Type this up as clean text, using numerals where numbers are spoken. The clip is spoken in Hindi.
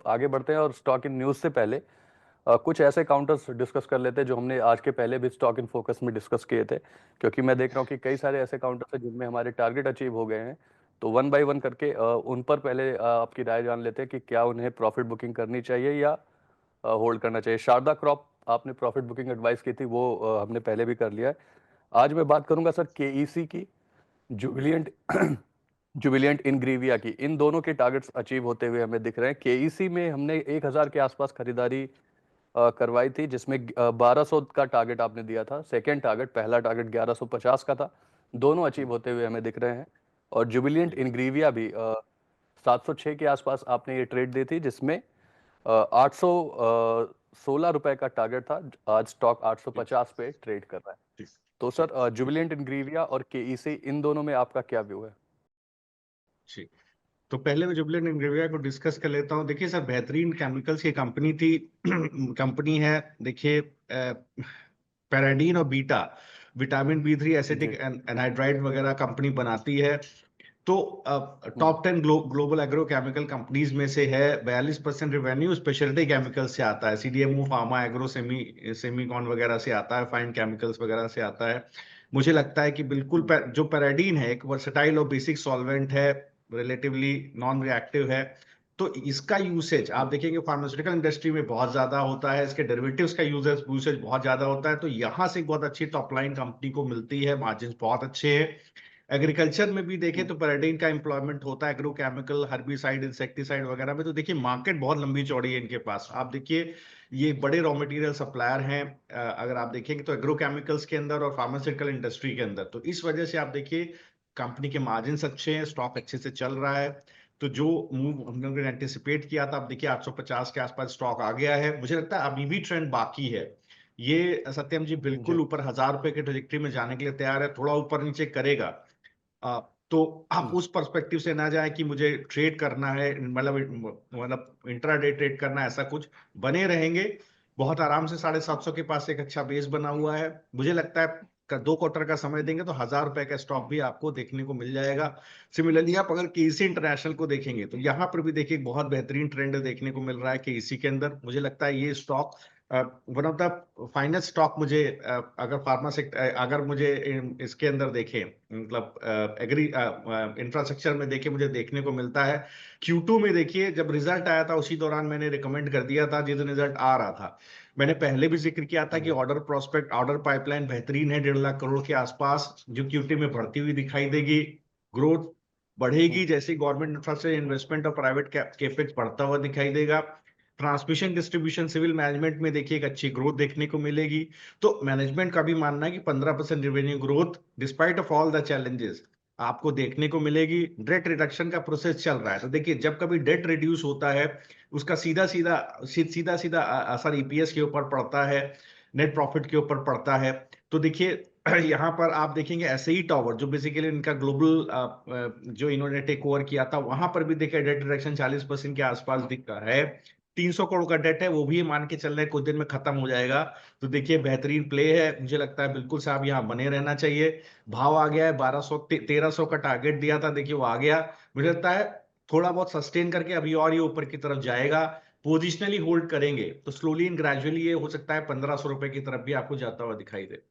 आगे बढ़ते हैं और स्टॉक इन न्यूज़ से पहले कुछ ऐसे काउंटर्स डिस्कस कर लेते हैं जो हमने आज के पहले भी स्टॉक इन फोकस में डिस्कस किए थे, क्योंकि मैं देख रहा हूँ कि कई सारे ऐसे काउंटर्स हैं जिनमें हमारे टारगेट अचीव हो गए हैं। तो वन बाय वन करके उन पर पहले आपकी राय जान लेते हैं कि क्या उन्हें प्रॉफिट बुकिंग करनी चाहिए या होल्ड करना चाहिए। शारदा क्रॉप आपने प्रॉफिट बुकिंग एडवाइस की थी, वो हमने पहले भी कर लिया है। आज मैं बात करूंगा सर केईसी की, जुबिलियंट जुबिलियंट इंग्रेविया की। इन दोनों के टारगेट्स अचीव होते हुए हमें दिख रहे हैं। केईसी में हमने 1000 के आसपास खरीदारी करवाई थी, जिसमें 1200 का टारगेट आपने दिया था। सेकेंड टारगेट, पहला टारगेट 1150 का था। दोनों अचीव होते हुए हमें दिख रहे हैं। और जुबिलियंट इंग्रेविया भी 706 के आसपास आपने ये ट्रेड दी थी, जिसमें 816 रुपए का टारगेट था। आज स्टॉक 850 पे ट्रेड कर रहा है। तो सर जुबिलियंट इंग्रेविया और केईसी, इन दोनों में आपका क्या व्यू है? जी। तो पहले मैं जुबिलेंट इंग्रेविया को डिस्कस कर लेता हूँ। देखिए सर, बेहतरीन केमिकल्स की कंपनी थी, कंपनी है। देखिए पैराडीन और बीटा, विटामिन B3 एसिटिक जी। एनहाइड्राइड वगैरह कंपनी बनाती है। तो हम्म। टॉप 10 ग्लोबल एग्रोकेमिकल कंपनीज में से है। 42% रेवेन्यू स्पेशलिटी केमिकल से आता है, CDMO, फार्मा, एग्रो, सेमीकॉन वगैरह से आता है, फाइन केमिकल्स वगैरह से आता है। मुझे लगता है कि बिल्कुल जो पैराडीन है एक वर्सेटाइल और बेसिक सॉल्वेंट है, रिलेटिवली नॉन रिएक्टिव है। तो इसका यूसेज आप देखेंगे फार्मास्यूटिकल इंडस्ट्री में बहुत ज्यादा होता है, इसके डेरिवेटिव्स का यूसेज बहुत ज्यादा होता है। तो यहां से बहुत अच्छी टॉप लाइन कंपनी को मिलती है, मार्जिन बहुत अच्छे हैं। एग्रीकल्चर में भी देखें तो पैराडाइन का एम्प्लॉयमेंट होता है, एग्रोकेमिकल, हर्बिसाइड, इंसेक्टिसाइड वगैरह में। तो देखिए मार्केट बहुत लंबी चौड़ी है इनके पास। आप देखिए ये बड़े रॉ मटेरियल सप्लायर हैं, अगर आप देखेंगे तो एग्रोकेमिकल्स के अंदर और फार्मास्यूटिकल इंडस्ट्री के अंदर। तो इस वजह से आप देखिए कंपनी के मार्जिन अच्छे हैं, स्टॉक अच्छे से चल रहा है। तो जो मूव हम लोगों ने एंटिसिपेट किया था, अब देखिए 850 के आसपास स्टॉक आ गया है। मुझे लगता है अभी भी ट्रेंड बाकी है। ये सत्यम जी जी। बिल्कुल ऊपर 1000 रुपए के ट्रेजेक्टरी में जाने के लिए तैयार है, थोड़ा ऊपर नीचे करेगा। तो आप उस पर्सपेक्टिव से ना जाए कि मुझे ट्रेड करना है, मतलब इंट्राडे ट्रेड करना है, ऐसा कुछ बने रहेंगे। बहुत आराम से 750 के पास एक अच्छा बेस बना हुआ है। मुझे लगता है 2 क्वार्टर का समय देंगे तो 1000 रुपए का स्टॉक भी आपको देखने को मिल जाएगा। सिमिलरली आप अगर केसी इंटरनेशनल को देखेंगे तो यहाँ पर भी देखिए बहुत बेहतरीन ट्रेंड देखने को मिल रहा है केसी के अंदर। मुझे लगता है ये stock one of the finest stock मुझे, अगर फार्मा सेक्टर, अगर मुझे इसके अंदर देखें, मतलब एग्री इंफ्रास्ट्रक्चर में देखें, मुझे देखने को मिलता है। Q2 में देखिए जब रिजल्ट आया था उसी दौरान मैंने रिकमेंड कर दिया था, जिस दिन रिजल्ट आ रहा था मैंने पहले भी जिक्र किया था कि ऑर्डर प्रोस्पेक्ट, ऑर्डर पाइपलाइन बेहतरीन है, 1.5 लाख करोड़ के आसपास जो Q2 में बढ़ती हुई दिखाई देगी। ग्रोथ बढ़ेगी जैसे गवर्नमेंट इंफ्रास्ट्रक्चर इन्वेस्टमेंट और प्राइवेट कैपेक्स बढ़ता हुआ दिखाई देगा। ट्रांसमिशन, डिस्ट्रीब्यूशन, सिविल मैनेजमेंट में देखिए एक अच्छी ग्रोथ देखने को मिलेगी। तो मैनेजमेंट का भी मानना है कि 15% revenue growth despite of all the challenges आपको देखने को मिलेगी। डेट रिडक्शन का प्रोसेस चल रहा है, तो देखिए जब कभी डेट रिड्यूस होता है उसका सीधा सीधा सीधा सीधा असर ईपीएस के ऊपर पड़ता है, नेट प्रॉफिट के ऊपर पड़ता है। तो देखिए यहाँ पर आप देखेंगे ऐसे ही टावर जो बेसिकली इनका ग्लोबल जो इन्होंने टेक ओवर किया था, वहां पर भी देखिए डेट रिडक्शन 40% के आसपास दिख रहा है। 300 करोड़ का डेट है, वो भी मान के चल रहे हैं कुछ दिन में खत्म हो जाएगा। तो देखिए बेहतरीन प्ले है, मुझे लगता है बिल्कुल साहब यहाँ बने रहना चाहिए। भाव आ गया है 1200, 1300 का टारगेट दिया था, देखिए वो आ गया। मुझे लगता है थोड़ा बहुत सस्टेन करके अभी और ये ऊपर की तरफ जाएगा। पोजिशनली होल्ड करेंगे तो स्लोली एंड ग्रेजुअली ये हो सकता है 1500 रुपए की तरफ भी आपको जाता हुआ दिखाई दे।